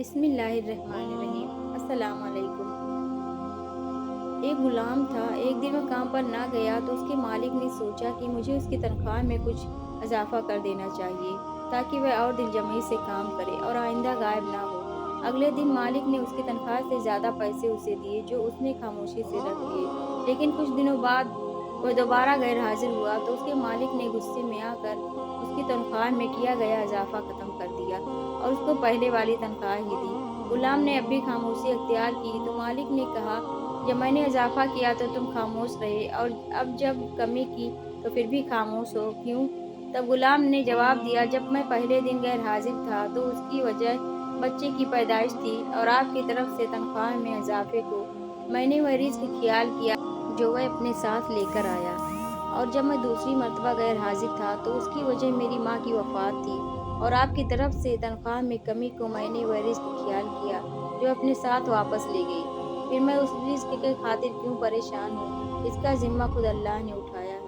بسم اللہ الرحمن الرحیم۔ السلام علیکم۔ ایک غلام تھا۔ ایک دن وہ کام پر نہ گیا تو اس کے مالک نے سوچا کہ مجھے اس کی تنخواہ میں کچھ اضافہ کر دینا چاہیے تاکہ وہ اور دلجمعی سے کام کرے اور آئندہ غائب نہ ہو۔ اگلے دن مالک نے اس کی تنخواہ سے زیادہ پیسے اسے دیے جو اس نے خاموشی سے رکھ لیے، لیکن کچھ دنوں بعد وہ دوبارہ غیر حاضر ہوا تو اس کے مالک نے غصے میں آ کر اس کی تنخواہ میں کیا گیا اضافہ ختم کر دیا اور اس کو پہلے والی تنخواہ ہی دی۔ غلام نے اب بھی خاموشی اختیار کی تو مالک نے کہا، جب میں نے اضافہ کیا تو تم خاموش رہے اور اب جب کمی کی تو پھر بھی خاموش ہو کیوں؟ تب غلام نے جواب دیا، جب میں پہلے دن غیر حاضر تھا تو اس کی وجہ بچے کی پیدائش تھی اور آپ کی طرف سے تنخواہ میں اضافے کو میں نے وہ رزق خیال کیا جو وہ اپنے ساتھ لے کر آیا، اور جب میں دوسری مرتبہ غیر حاضر تھا تو اس کی وجہ میری ماں کی وفات تھی اور آپ کی طرف سے تنخواہ میں کمی کو میں نے وہ رزق خیال کیا جو اپنے ساتھ واپس لے گئی۔ پھر میں اس رزق کی خاطر کیوں پریشان ہوں؟ اس کا ذمہ خود اللہ نے اٹھایا